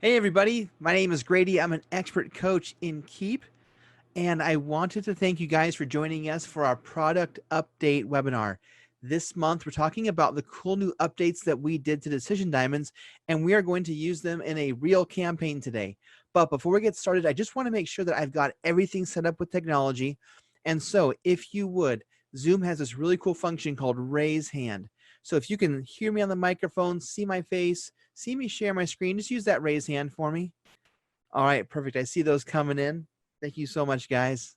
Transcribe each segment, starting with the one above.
Hey everybody, my name is Grady. I'm an expert coach in Keap, and I wanted to thank you guys for joining us for our product update webinar. This month, we're talking about the cool new updates that we did to Decision Diamonds, and we are going to use them in a real campaign today. But before we get started, I just want to make sure that I've got everything set up with technology. And so if you would, Zoom has this really cool function called raise hand. So if you can hear me on the microphone, see my face, see me share my screen, just use that raise hand for me. All right, perfect. I see those coming in. Thank you so much, guys.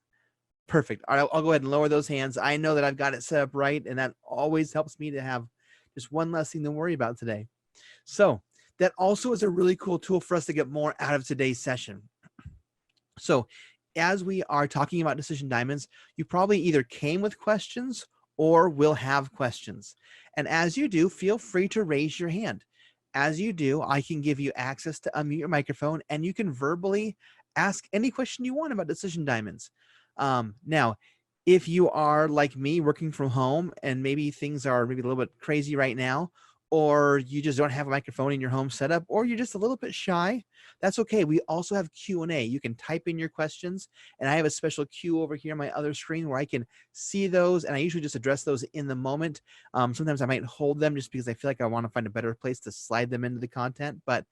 Perfect. All right, I'll go ahead and lower those hands. I know that I've got it set up right, and that always helps me to have just one less thing to worry about today. So that also is a really cool tool for us to get more out of today's session. So as we are talking about Decision Diamonds, you probably either came with questions or will have questions. And as you do, feel free to raise your hand. As you do, I can give you access to unmute your microphone, and you can verbally ask any question you want about Decision Diamonds. Now, if you are like me working from home and maybe things are maybe a little bit crazy right now, or you just don't have a microphone in your home setup, or you're just a little bit shy, that's okay. We also have Q&A. You can type in your questions, and I have a special queue over here on my other screen where I can see those, and I usually just address those in the moment. Sometimes I might hold them just because I feel like I want to find a better place to slide them into the content. But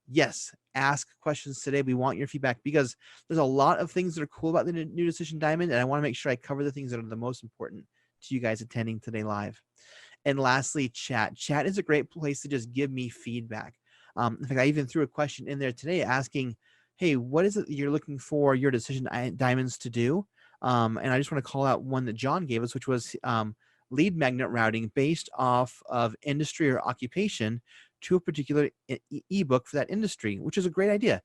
yes, ask questions today. We want your feedback because there's a lot of things that are cool about the new Decision Diamond, and I want to make sure I cover the things that are the most important to you guys attending today live. And lastly, chat. Chat is a great place to just give me feedback. In fact, I even threw a question in there today asking, hey, what is it that you're looking for your Decision Diamonds to do? And I just want to call out one that John gave us, which was lead magnet routing based off of industry or occupation to a particular ebook for that industry, which is a great idea.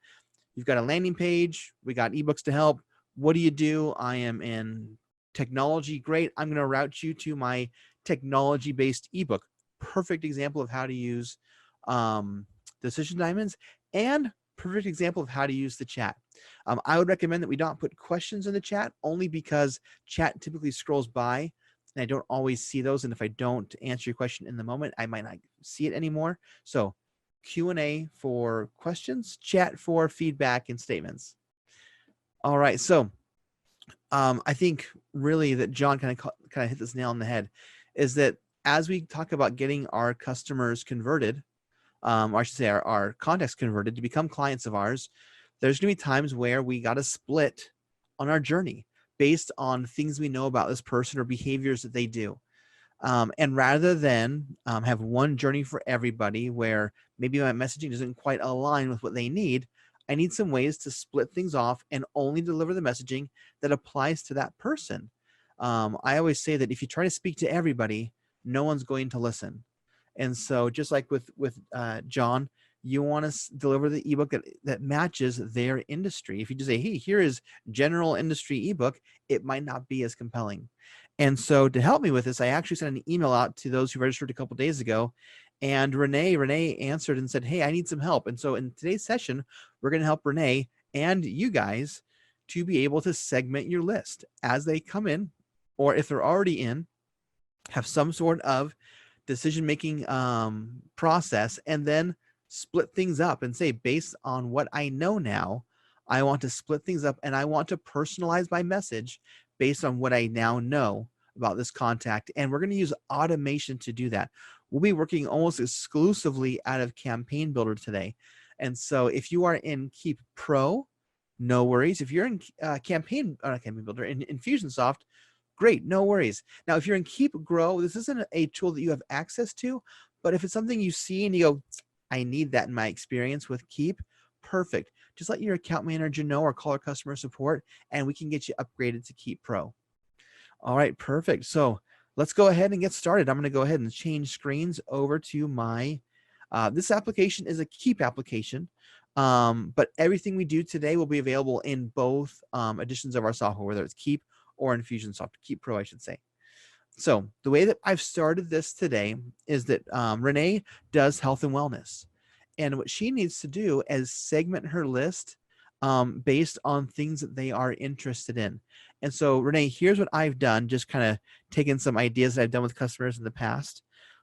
You've got a landing page. We got ebooks to help. What do you do? I am in technology. Great. I'm going to route you to my technology-based ebook. Perfect example of how to use Decision Diamonds, and perfect example of how to use the chat. I would recommend that we don't put questions in the chat, only because chat typically scrolls by and I don't always see those. And if I don't answer your question in the moment, I might not see it anymore. So Q&A for questions, chat for feedback and statements. All right. So I think really that John kind of hit this nail on the head, is that as we talk about getting our customers converted, or I should say our contacts converted to become clients of ours, there's going to be times where we got to split on our journey based on things we know about this person or behaviors that they do. And rather than have one journey for everybody where maybe my messaging doesn't quite align with what they need, I need some ways to split things off and only deliver the messaging that applies to that person. I always say that if you try to speak to everybody, no one's going to listen. And so just like with John, you want to deliver the ebook that matches their industry. If you just say, hey, here is general industry ebook, it might not be as compelling. And so to help me with this, I actually sent an email out to those who registered a couple days ago. And Renee answered and said, hey, I need some help. And so in today's session, we're going to help Renee and you guys to be able to segment your list as they come in, or if they're already in, have some sort of decision-making process, and then split things up and say, based on what I know now, I want to split things up and I want to personalize my message based on what I now know about this contact. And we're going to use automation to do that. We'll be working almost exclusively out of Campaign Builder today. And so if you are in Keap Pro, no worries. If you're in Campaign Builder, in Infusionsoft, great, no worries. Now, if you're in Keap Grow, this isn't a tool that you have access to, but if it's something you see and you go, I need that in my experience with Keap, perfect. Just let your account manager know or call our customer support, and we can get you upgraded to Keap Pro. All right, perfect. So let's go ahead and get started. I'm going to go ahead and change screens over to my, this application is a Keap application, but everything we do today will be available in both editions of our software, whether it's Keap or Infusionsoft, Keap Pro, I should say. So the way that I've started this today is that Renee does health and wellness. And what she needs to do is segment her list based on things that they are interested in. And so Renee, here's what I've done, just kind of taken some ideas that I've done with customers in the past.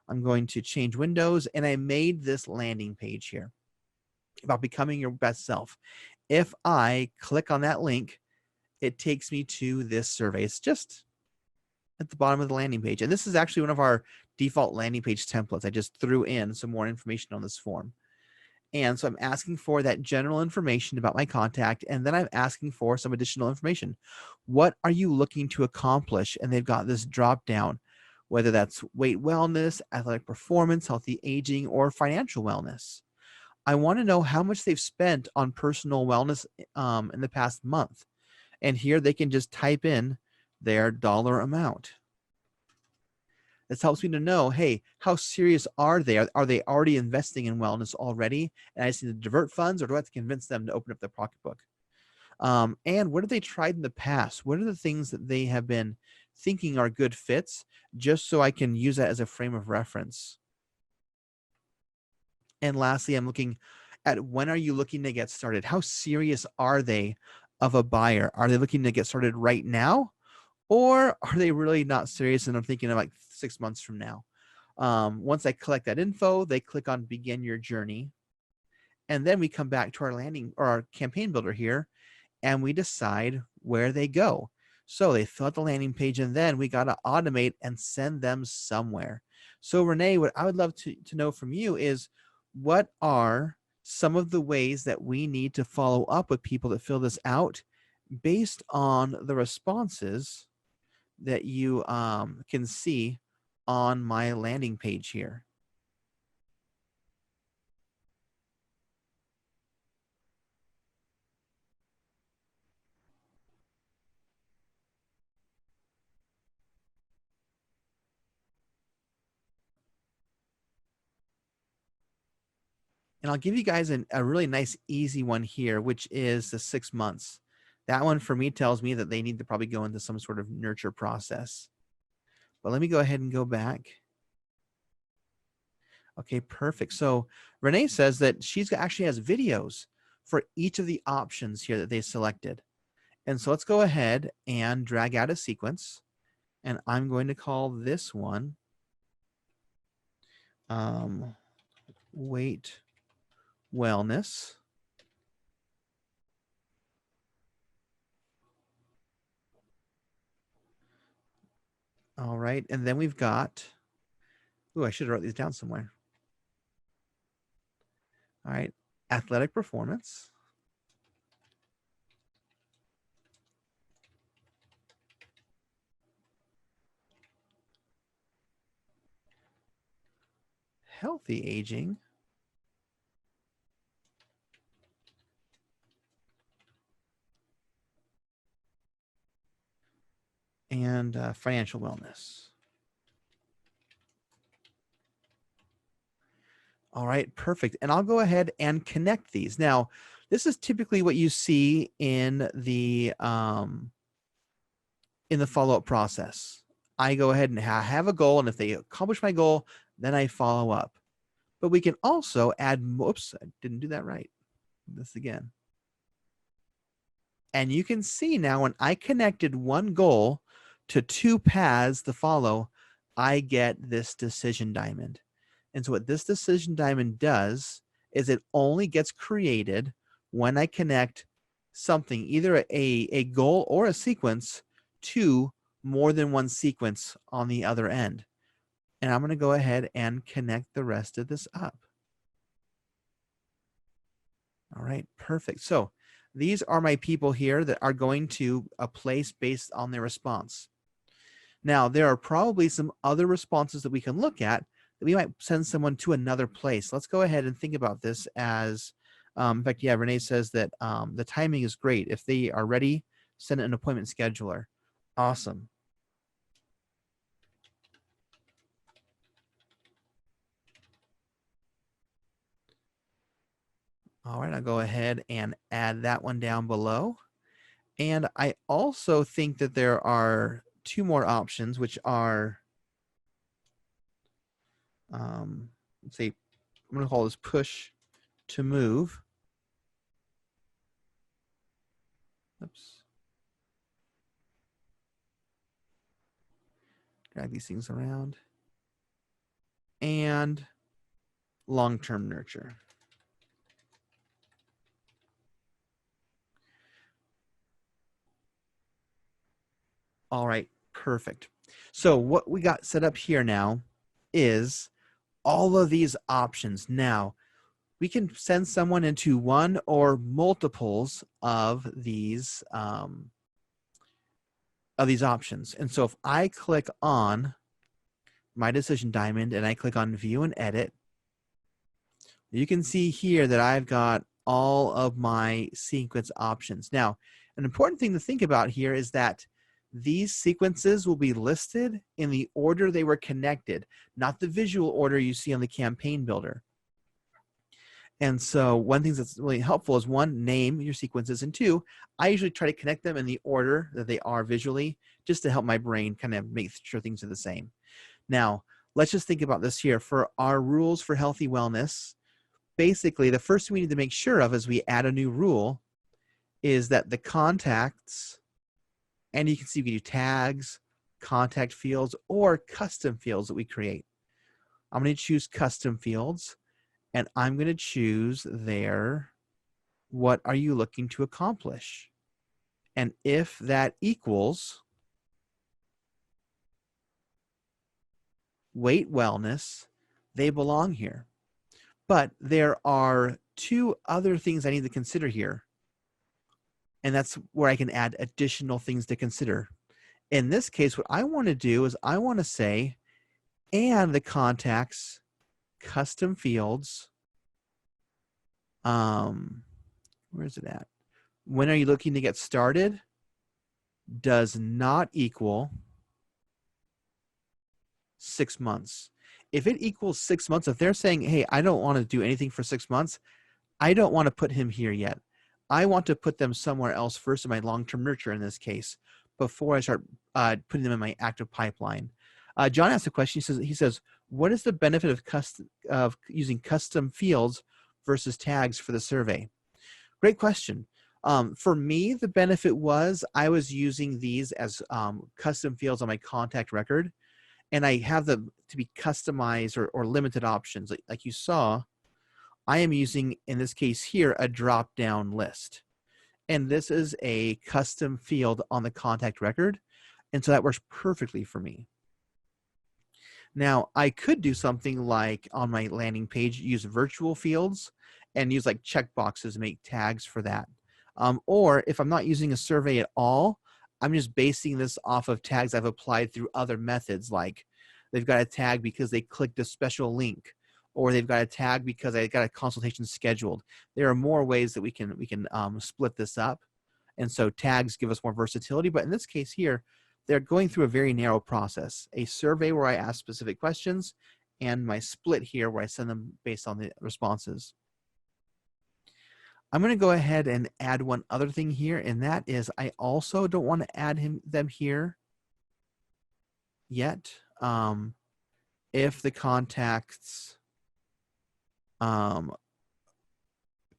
I'm going to change windows, and I made this landing page here. about becoming your best self. If I click on that link, it takes me to this survey. It's just at the bottom of the landing page. And this is actually one of our default landing page templates. I just threw in some more information on this form. And so I'm asking for that general information about my contact, and then I'm asking for some additional information. What are you looking to accomplish? And they've got this drop down, whether that's weight wellness, athletic performance, healthy aging, or financial wellness. I want to know how much they've spent on personal wellness in the past month. And here they can just type in their dollar amount. This helps me to know, hey, how serious are they? Are they already investing in wellness already? And I just need to divert funds, or do I have to convince them to open up their pocketbook? And what have they tried in the past? What are the things that they have been thinking are good fits, just so I can use that as a frame of reference? And lastly, I'm looking at, when are you looking to get started? How serious are they of a buyer? Are they looking to get started right now? Or are they really not serious and I'm thinking of like 6 months from now? Once I collect that info, they click on begin your journey. And then we come back to our landing or our campaign builder here, and we decide where they go. So they fill out the landing page, and then we got to automate and send them somewhere. So Renee, what I would love to know from you is, what are some of the ways that we need to follow up with people that fill this out based on the responses that you can see on my landing page here? And I'll give you guys a really nice, easy one here, which is the 6 months. That one for me tells me that they need to probably go into some sort of nurture process. But let me go ahead and go back. Okay, perfect. So Renee says that she's actually has videos for each of the options here that they selected. And so let's go ahead and drag out a sequence. And I'm going to call this one weight wellness. All right. And then we've got, ooh, I should have wrote these down somewhere. All right. Athletic performance. Healthy aging. And financial wellness. All right, perfect. And I'll go ahead and connect these. Now, this is typically what you see in the follow-up process. I go ahead and have a goal, and if they accomplish my goal, then I follow up. But we can also add, oops, I didn't do that right. This again. And you can see now when I connected one goal to 2 paths to follow, I get this decision diamond. And so what this decision diamond does is it only gets created when I connect something, either a goal or a sequence, to more than one sequence on the other end. And I'm going to go ahead and connect the rest of this up. All right, perfect. So these are my people here that are going to a place based on their response. Now, there are probably some other responses that we can look at that we might send someone to another place. Let's go ahead and think about this as, in fact, yeah, Renee says that the timing is great. If they are ready, send an appointment scheduler. Awesome. All right, I'll go ahead and add that one down below. And I also think that there are 2 more options, which are, let's see, I'm going to call this push to move. Oops. Drag these things around. And long-term nurture. All right, perfect. So what we got set up here now is all of these options. Now, we can send someone into one or multiples of these options. And so if I click on my decision diamond and I click on view and edit, you can see here that I've got all of my sequence options. Now, an important thing to think about here is that these sequences will be listed in the order they were connected, not the visual order you see on the campaign builder. And so one thing that's really helpful is one, name your sequences, and two, I usually try to connect them in the order that they are visually, just to help my brain kind of make sure things are the same. Now, let's just think about this here. For our rules for healthy wellness, basically the first thing we need to make sure of as we add a new rule is that the contacts, and you can see we can do tags, contact fields, or custom fields that we create. I'm going to choose custom fields, and I'm going to choose there, what are you looking to accomplish? And if that equals weight wellness, they belong here. But there are two other things I need to consider here. And that's where I can add additional things to consider. In this case, what I want to do is I want to say, and the contacts, custom fields, where is it at? When are you looking to get started? Does not equal 6 months. If it equals 6 months, if they're saying, hey, I don't want to do anything for 6 months, I don't want to put him here yet. I want to put them somewhere else first in my long-term nurture in this case, before I start putting them in my active pipeline. John asked a question. He says, what is the benefit of using custom fields versus tags for the survey? Great question. For me, the benefit was I was using these as custom fields on my contact record, and I have them to be customized or limited options. Like you saw, I am using, in this case here, a drop-down list. And this is a custom field on the contact record. And so that works perfectly for me. Now, I could do something like on my landing page, use virtual fields and use like checkboxes to make tags for that. Or if I'm not using a survey at all, I'm just basing this off of tags I've applied through other methods, like they've got a tag because they clicked a special link, or they've got a tag because I got a consultation scheduled. There are more ways that we can split this up. And so tags give us more versatility. But in this case here, they're going through a very narrow process. A survey where I ask specific questions, and my split here where I send them based on the responses. I'm going to go ahead and add one other thing here, and that is I also don't want to add them here yet. If the contacts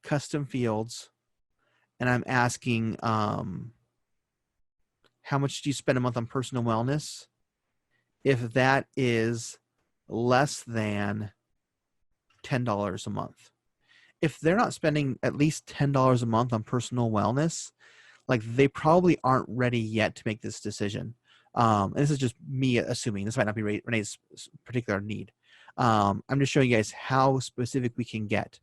custom fields, and I'm asking how much do you spend a month on personal wellness? If that is less than $10 a month. If they're not spending at least $10 a month on personal wellness, like they probably aren't ready yet to make this decision. And this is just me assuming. This might not be Renee's particular need. I'm just showing you guys how specific we can get.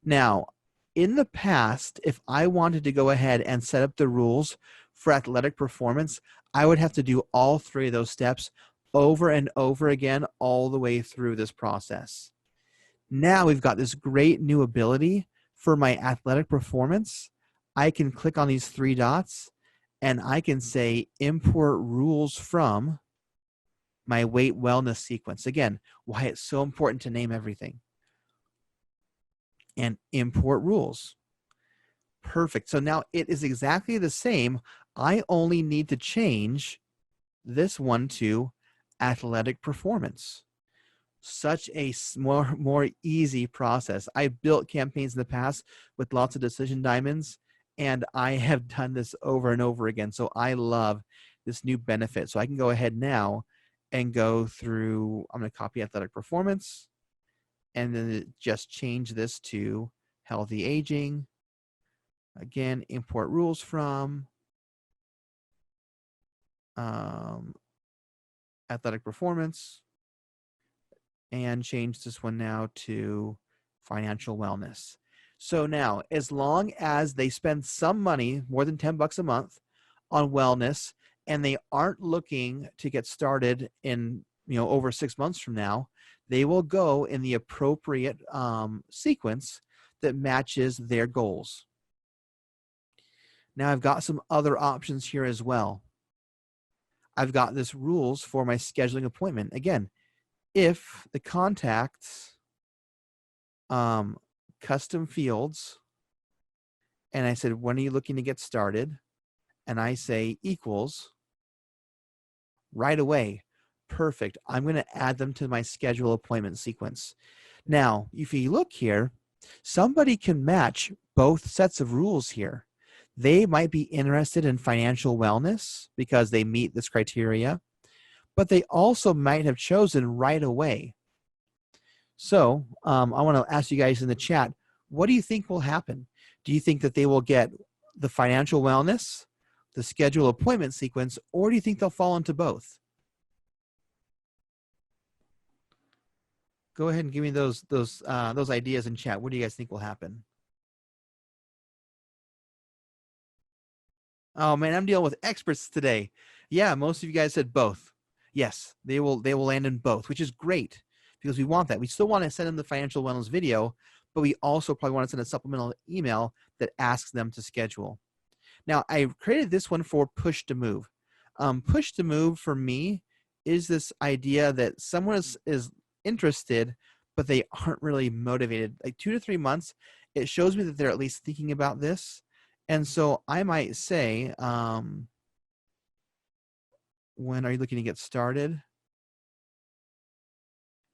Now, in the past, if I wanted to go ahead and set up the rules for athletic performance, I would have to do all three of those steps over and over again all the way through this process. Now we've got this great new ability for my athletic performance. I can click on these three dots and I can say import rules from my weight wellness sequence. Again, why it's so important to name everything. And import rules. Perfect. So now it is exactly the same. I only need to change this one to athletic performance. Such a more easy process. I built campaigns in the past with lots of decision diamonds, and I have done this over and over again. So I love this new benefit. So I can go ahead now and go through, I'm going to copy athletic performance, and then just change this to healthy aging. Again, import rules from athletic performance, and change this one now to financial wellness. So now, as long as they spend some money, more than $10 a month, on wellness, and they aren't looking to get started in over 6 months from now, they will go in the appropriate sequence that matches their goals. Now I've got some other options here as well. I've got this rules for my scheduling appointment. Again, if the contacts custom fields, and I said, when are you looking to get started? And I say equals, right away, perfect. I'm going to add them to my schedule appointment sequence. Now, if you look here, somebody can match both sets of rules here. They might be interested in financial wellness because they meet this criteria, but they also might have chosen right away. So I want to ask you guys in the chat, what do you think will happen? Do you think that they will get the financial wellness, the schedule appointment sequence, or do you think they'll fall into both? Go ahead and give me those ideas in chat. What do you guys think will happen? Oh man, I'm dealing with experts today. Yeah, most of you guys said both. Yes, they will land in both, which is great because we want that. We still want to send them the financial wellness video, but we also probably want to send a supplemental email that asks them to schedule. Now, I created this one for push to move. Push to move for me is this idea that someone is interested, but they aren't really motivated. Like 2 to 3 months, it shows me that they're at least thinking about this. And so I might say, when are you looking to get started?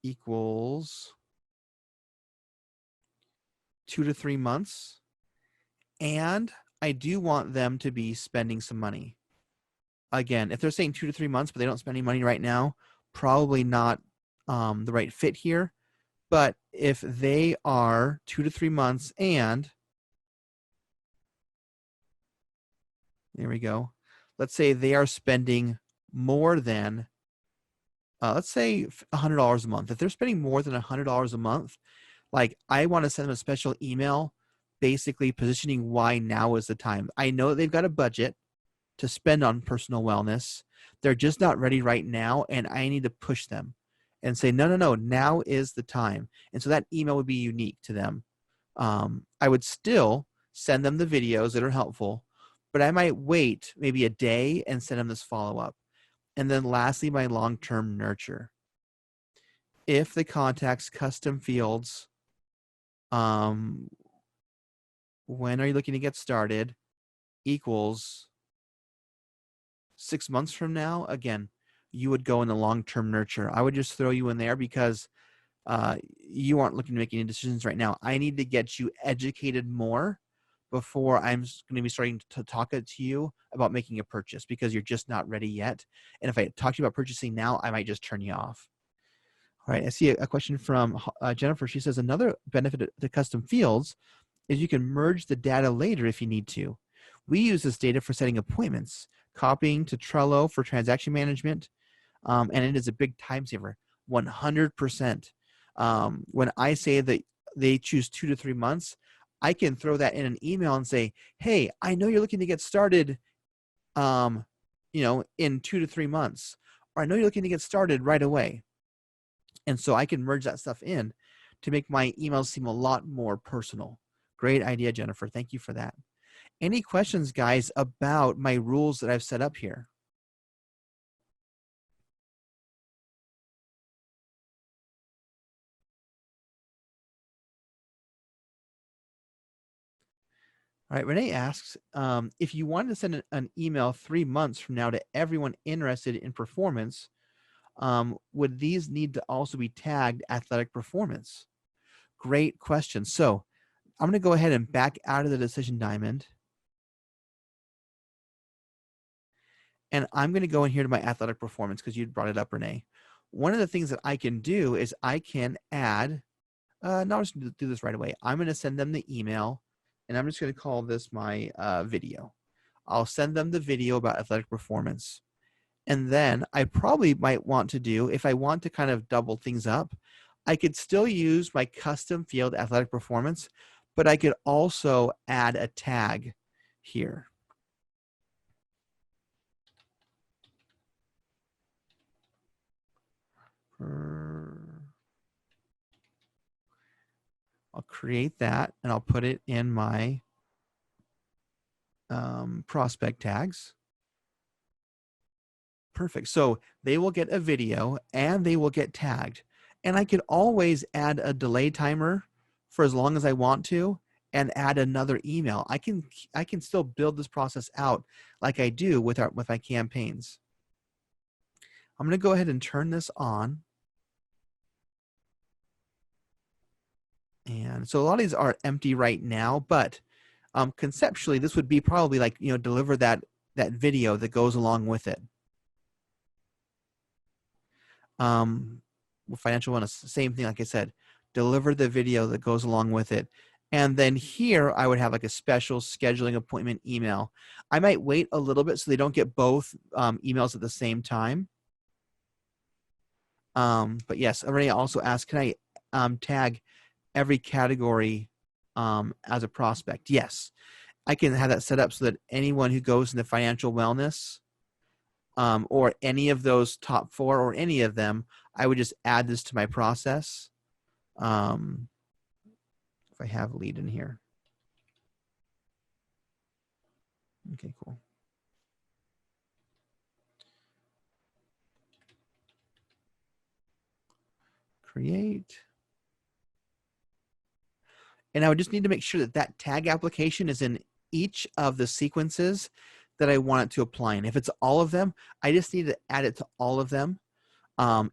Equals 2 to 3 months. And I do want them to be spending some money. Again, if they're saying 2 to 3 months, but they don't spend any money right now, probably not the right fit here. But if they are 2 to 3 months and there we go. Let's say they are spending more than, let's say $100 a month. If they're spending more than $100 a month, like I want to send them a special email basically positioning why now is the time. I know they've got a budget to spend on personal wellness. They're just not ready right now, and I need to push them and say, no, now is the time. And so that email would be unique to them. I would still send them the videos that are helpful, but I might wait maybe a day and send them this follow-up. And then lastly, my long-term nurture. If the contacts custom fields, when are you looking to get started, equals 6 months from now, again, you would go in the long-term nurture. I would just throw you in there because you aren't looking to make any decisions right now. I need to get you educated more before I'm going to be starting to talk to you about making a purchase because you're just not ready yet. And if I talk to you about purchasing now, I might just turn you off. All right, I see a question from Jennifer. She says, another benefit to custom fields is you can merge the data later if you need to. We use this data for setting appointments, copying to Trello for transaction management, and it is a big time saver, 100%. When I say that they choose 2 to 3 months, I can throw that in an email and say, hey, I know you're looking to get started, in 2 to 3 months, or I know you're looking to get started right away. And so I can merge that stuff in to make my emails seem a lot more personal. Great idea, Jennifer. Thank you for that. Any questions, guys, about my rules that I've set up here? All right, Renee asks, if you wanted to send an email 3 months from now to everyone interested in performance, would these need to also be tagged athletic performance? Great question. So I'm going to go ahead and back out of the decision diamond. And I'm going to go in here to my athletic performance because you brought it up, Renee. One of the things that I can do is I can add, no, I'm just going to do this right away. I'm going to send them the email, and I'm just going to call this my video. I'll send them the video about athletic performance. And then I probably might want to do, if I want to kind of double things up, I could still use my custom field athletic performance, but I could also add a tag here. I'll create that and I'll put it in my prospect tags. Perfect. So they will get a video and they will get tagged. And I could always add a delay timer for as long as I want to and add another email. I can still build this process out like I do with my campaigns. I'm going to go ahead and turn this on. And so a lot of these are empty right now, but conceptually, this would be probably like, deliver that video that goes along with it. Financial wellness, same thing, like I said, deliver the video that goes along with it. And then here I would have like a special scheduling appointment email. I might wait a little bit so they don't get both emails at the same time. But yes, Renee also asked, can I tag every category as a prospect? Yes, I can have that set up so that anyone who goes into financial wellness or any of those top 4 or any of them, I would just add this to my process. If I have lead in here. Okay, cool. Create. And I would just need to make sure that that tag application is in each of the sequences that I want it to apply in. If it's all of them, I just need to add it to all of them.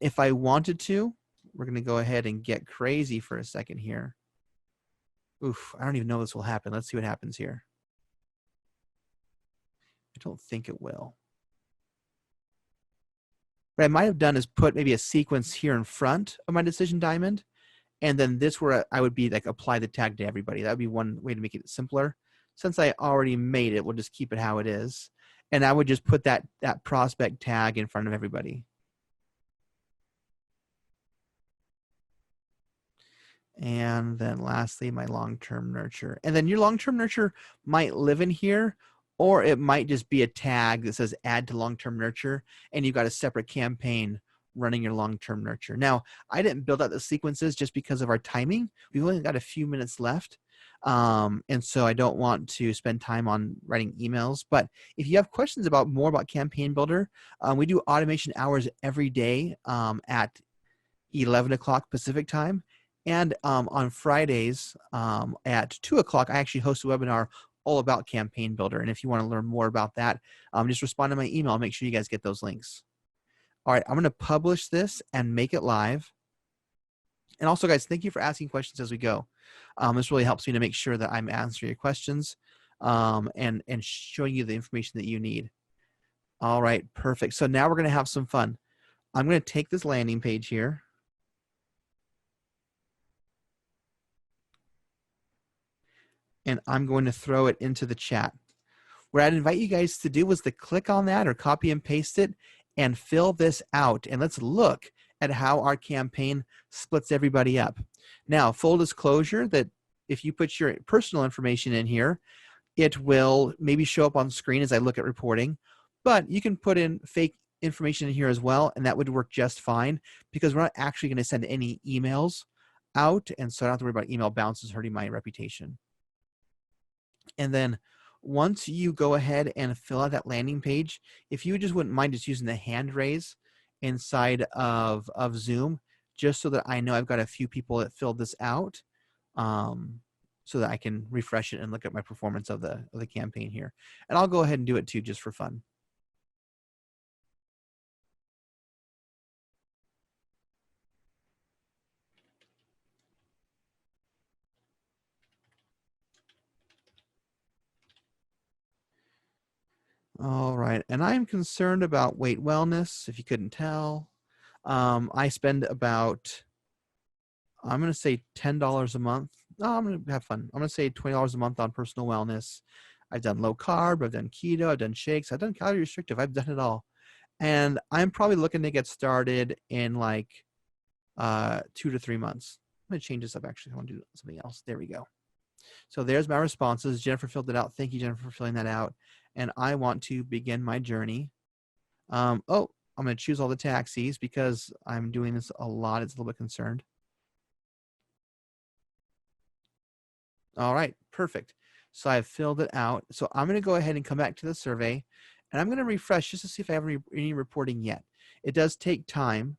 If I wanted to, we're going to go ahead and get crazy for a second here. Oof, I don't even know this will happen. Let's see what happens here. I don't think it will. What I might have done is put maybe a sequence here in front of my decision diamond. And then this where I would be like apply the tag to everybody. That would be one way to make it simpler. Since I already made it, we'll just keep it how it is. And I would just put that prospect tag in front of everybody. And then lastly, my long-term nurture. And then your long-term nurture might live in here, or it might just be a tag that says add to long-term nurture, and you've got a separate campaign running your long-term nurture. Now, I didn't build out the sequences just because of our timing. We've only got a few minutes left. And so I don't want to spend time on writing emails. But if you have questions more about Campaign Builder, we do automation hours every day at 11 o'clock Pacific time. And on Fridays at 2 o'clock, I actually host a webinar all about Campaign Builder. And if you want to learn more about that, just respond to my email. Make sure you guys get those links. All right, I'm going to publish this and make it live. And also, guys, thank you for asking questions as we go. This really helps me to make sure that I'm answering your questions and showing you the information that you need. All right, perfect. So now we're going to have some fun. I'm going to take this landing page here. And I'm going to throw it into the chat. What I'd invite you guys to do was to click on that or copy and paste it and fill this out. And let's look at how our campaign splits everybody up. Now, full disclosure that if you put your personal information in here, it will maybe show up on the screen as I look at reporting, but you can put in fake information in here as well, and that would work just fine because we're not actually going to send any emails out, and so I don't have to worry about email bounces hurting my reputation. And then once you go ahead and fill out that landing page, if you just wouldn't mind just using the hand raise inside of Zoom, just so that I know I've got a few people that filled this out, so that I can refresh it and look at my performance of the campaign here. And I'll go ahead and do it too, just for fun. All right, and I'm concerned about weight wellness, if you couldn't tell. I spend about, I'm going to say $10 a month. No, I'm going to have fun. I'm going to say $20 a month on personal wellness. I've done low carb, I've done keto, I've done shakes, I've done calorie restrictive, I've done it all. And I'm probably looking to get started in like 2 to 3 months. I'm going to change this up. Actually, I want to do something else. There we go. So there's my responses. Jennifer filled it out. Thank you, Jennifer, for filling that out. And I want to begin my journey. I'm going to choose all the taxis because I'm doing this a lot. It's a little bit concerned. All right, perfect. So I've filled it out. So I'm going to go ahead and come back to the survey, and I'm going to refresh just to see if I have any reporting yet. It does take time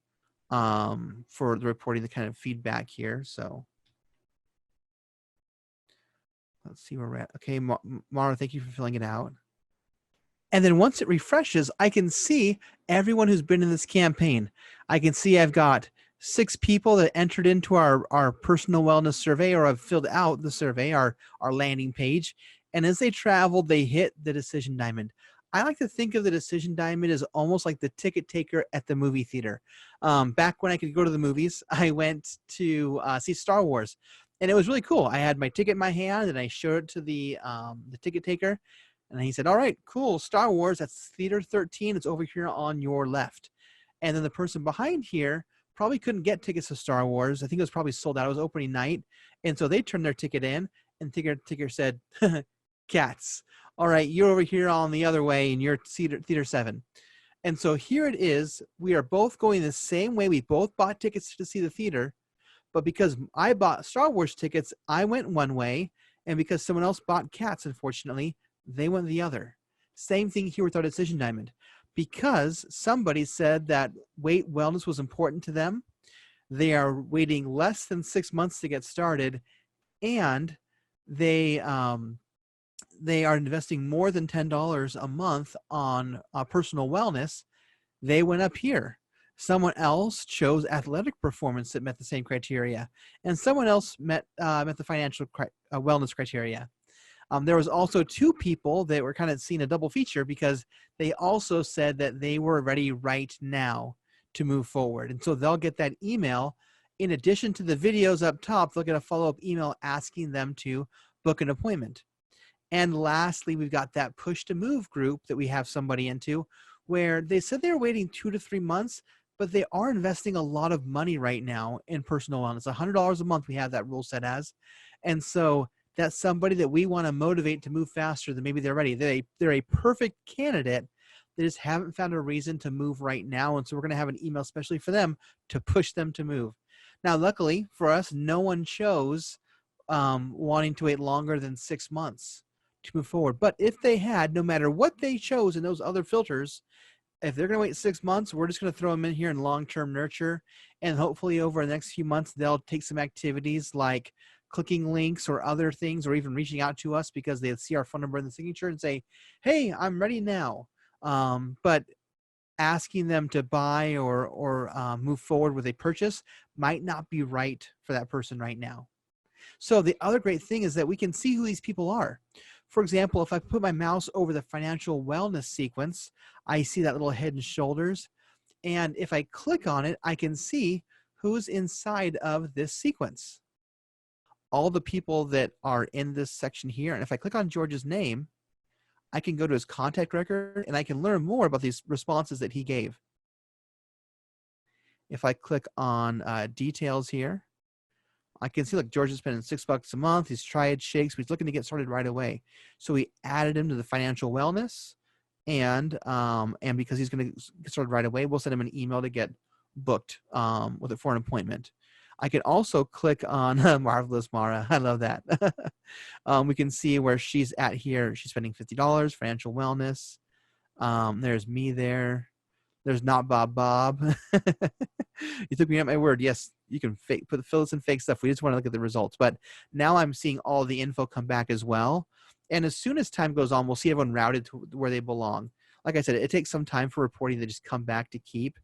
for the reporting, the kind of feedback here. So let's see where we're at. Okay, Mara, thank you for filling it out. And then once it refreshes, I can see everyone who's been in this campaign. I can see I've got 6 people that entered into our personal wellness survey, or have filled out the survey, our landing page. And as they traveled, they hit the decision diamond. I like to think of the decision diamond as almost like the ticket taker at the movie theater. Back when I could go to the movies, I went to see Star Wars, and it was really cool. I had my ticket in my hand, and I showed it to the ticket taker. And he said, all right, cool, Star Wars, that's theater 13. It's over here on your left. And then the person behind here probably couldn't get tickets to Star Wars. I think it was probably sold out. It was opening night. And so they turned their ticket in, and ticker said, cats. All right, you're over here on the other way, and you're theater 7. And so here it is. We are both going the same way. We both bought tickets to see the theater. But because I bought Star Wars tickets, I went one way. And because someone else bought cats, unfortunately, they went the other. Same thing here with our decision diamond. Because somebody said that weight wellness was important to them, they are waiting less than 6 months to get started, and they are investing more than $10 a month on personal wellness. They went up here. Someone else chose athletic performance that met the same criteria, and someone else met the financial wellness criteria. There was also 2 people that were kind of seeing a double feature because they also said that they were ready right now to move forward. And so they'll get that email. In addition to the videos up top, they'll get a follow-up email asking them to book an appointment. And lastly, we've got that push to move group that we have somebody into, where they said they're waiting 2 to 3 months, but they are investing a lot of money right now in personal wellness. $100 a month we have that rule set as. And so that's somebody that we want to motivate to move faster than maybe they're ready. They're a perfect candidate. They just haven't found a reason to move right now. And so we're going to have an email especially for them to push them to move. Now, luckily for us, no one chose wanting to wait longer than 6 months to move forward. But if they had, no matter what they chose in those other filters, if they're going to wait 6 months, we're just going to throw them in here in long-term nurture. And hopefully over the next few months, they'll take some activities like clicking links or other things, or even reaching out to us because they see our phone number in the signature and say, hey, I'm ready now. But asking them to buy or move forward with a purchase might not be right for that person right now. So the other great thing is that we can see who these people are. For example, if I put my mouse over the financial wellness sequence, I see that little head and shoulders. And if I click on it, I can see who's inside of this sequence. All the people that are in this section here. And if I click on George's name, I can go to his contact record and I can learn more about these responses that he gave. If I click on details here, I can see, like, George is spending $6 a month. He's tried shakes, but he's looking to get started right away. So we added him to the financial wellness, and because he's going to get started right away, we'll send him an email to get booked for an appointment. I can also click on Marvelous Mara. I love that. We can see where she's at here. She's spending $50, financial wellness. There's me there. There's not Bob. You took me at my word. Yes, you can fill this in fake stuff. We just want to look at the results. But now I'm seeing all the info come back as well. And as soon as time goes on, we'll see everyone routed to where they belong. Like I said, it takes some time for reporting to just come back to Keap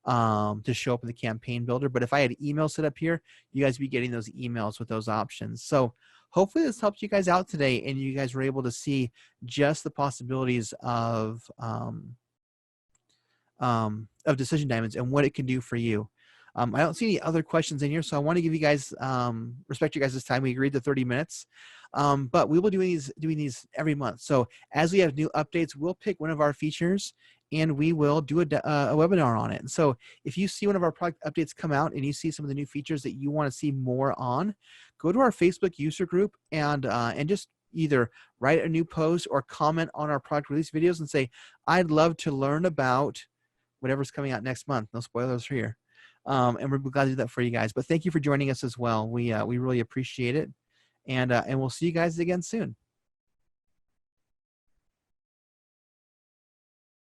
to show up in the campaign builder. But if I had email set up here, you guys would be getting those emails with those options. So hopefully this helped you guys out today, and you guys were able to see just the possibilities of decision diamonds and what it can do for you. I don't see any other questions in here, so I want to give you guys respect you guys' time. We agreed to 30 minutes, but we will be doing these every month. So as we have new updates, we'll pick one of our features and we will do a webinar on it. And so if you see one of our product updates come out and you see some of the new features that you want to see more on, go to our Facebook user group and just either write a new post or comment on our product release videos and say, I'd love to learn about whatever's coming out next month. No spoilers here. And we're glad to do that for you guys. But thank you for joining us as well. We really appreciate it. And we'll see you guys again soon.